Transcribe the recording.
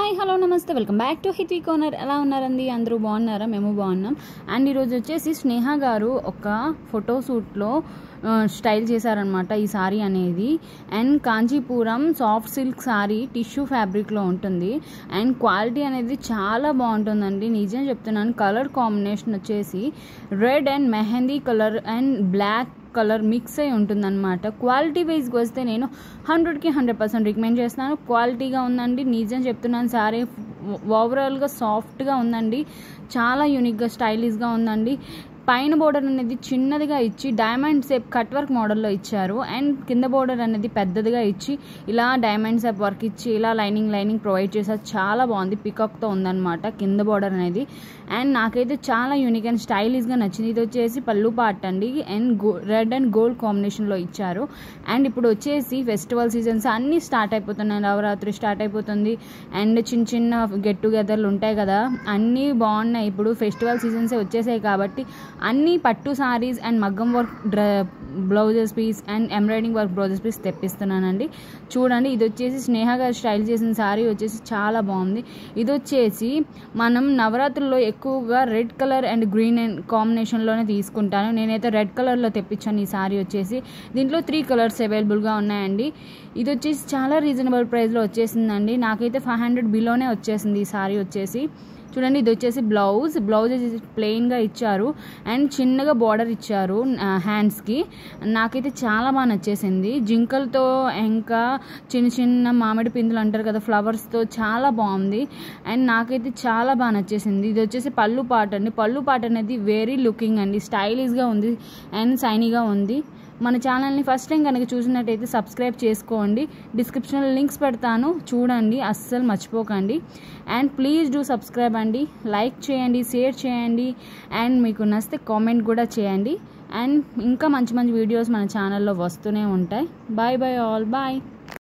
Hi hello నమస్తే welcome back to హిట్వీ corner. ఎలా ఉన్నారండి? అందరూ బాగున్నారా? మేము బాగున్నాం. అండ్ ఈరోజు వచ్చేసి స్నేహ గారు ఒక ఫోటోషూట్లో స్టైల్ చేశారనమాట ఈ సారీ అనేది. And Kanchipuram soft silk sari tissue ఫ్యాబ్రిక్లో ఉంటుంది. అండ్ క్వాలిటీ అనేది చాలా బాగుంటుందండి, నిజం చెప్తున్నాను. కలర్ కాంబినేషన్ వచ్చేసి red and mehndi colour and black colour mix అయి ఉంటుందన్నమాట. క్వాలిటీ వైజ్కి వస్తే నేను 100కి 100% రికమెండ్ చేస్తున్నాను. క్వాలిటీగా ఉందండి, నిజం చెప్తున్నాను. సారీ ఓవరాల్గా సాఫ్ట్గా ఉందండి, చాలా యూనిక్గా స్టైలిష్గా ఉందండి. పైన బోర్డర్ అనేది చిన్నదిగా ఇచ్చి డైమండ్ షేప్ కట్ వర్క్ మోడల్లో ఇచ్చారు. అండ్ కింద బోర్డర్ అనేది పెద్దదిగా ఇచ్చి ఇలా డైమండ్ షేప్ వర్క్ ఇచ్చి ఇలా లైనింగ్ ప్రొవైడ్ చేశారు. చాలా బాగుంది, పికాక్తో ఉందన్నమాట కింద బోర్డర్ అనేది. అండ్ నాకైతే చాలా యూనిక్ అండ్ స్టైలిష్గా నచ్చింది. ఇది వచ్చేసి పళ్ళు పార్ట్ అండి, అండ్ రెడ్ అండ్ గోల్డ్ కాంబినేషన్లో ఇచ్చారు. అండ్ ఇప్పుడు వచ్చేసి ఫెస్టివల్ సీజన్స్ అన్నీ స్టార్ట్ అయిపోతున్నాయి. నవరాత్రి స్టార్ట్ అయిపోతుంది అండ్ చిన్న గెట్ టుగెదర్లు ఉంటాయి కదా, అన్నీ బాగున్నాయి. ఇప్పుడు ఫెస్టివల్ సీజన్సే వచ్చేసాయి కాబట్టి అన్ని పట్టు సారీస్ అండ్ మగ్గం work blouses piece and embroidering work blouses piece తెప్పిస్తున్నానండి. చూడండి, ఇది వచ్చేసి స్నేహ గారు స్టైల్ చేసిన సారీ వచ్చేసి చాలా బాగుంది. ఇది వచ్చేసి మనం నవరాత్రుల్లో ఎక్కువగా red colour and green and కాంబినేషన్లోనే తీసుకుంటాను. నేనైతే రెడ్ కలర్లో తెప్పించాను ఈ సారీ వచ్చేసి. దీంట్లో 3 కలర్స్ అవైలబుల్గా ఉన్నాయండి. ఇది వచ్చేసి చాలా రీజనబుల్ ప్రైస్లో వచ్చేసిందండి. నాకైతే 500 బిలోనే వచ్చేసింది ఈ సారీ వచ్చేసి. చూడండి, ఇది వచ్చేసి బ్లౌజ్ వచ్చేసి ప్లెయిన్గా ఇచ్చారు అండ్ చిన్నగా బార్డర్ ఇచ్చారు హ్యాండ్స్కి. నాకైతే చాలా బాగా నచ్చేసింది. జింకలతో ఇంకా చిన్న మామిడి పిందులు అంటారు కదా, ఫ్లవర్స్తో చాలా బాగుంది. అండ్ నాకైతే చాలా బాగా నచ్చేసింది. ఇది వచ్చేసి పళ్ళు పార్ట్ అండి. పళ్ళు పార్ట్ అనేది వెరీ లుకింగ్ అండి, స్టైలిష్గా ఉంది అండ్ షైనీగా ఉంది. మన ఛానల్ని ఫస్ట్ టైం కనుక చూసినట్టయితే సబ్స్క్రైబ్ చేసుకోండి. డిస్క్రిప్షన్లో లింక్స్ పెడతాను, చూడండి, అస్సలు మర్చిపోకండి. అండ్ ప్లీజ్ డూ సబ్స్క్రైబ్ అండి, లైక్ చేయండి, షేర్ చేయండి, అండ్ మీకు నచ్చితే కామెంట్ కూడా చేయండి. అండ్ ఇంకా మంచి వీడియోస్ మన ఛానల్లో వస్తూనే ఉంటాయి. Bye all, bye.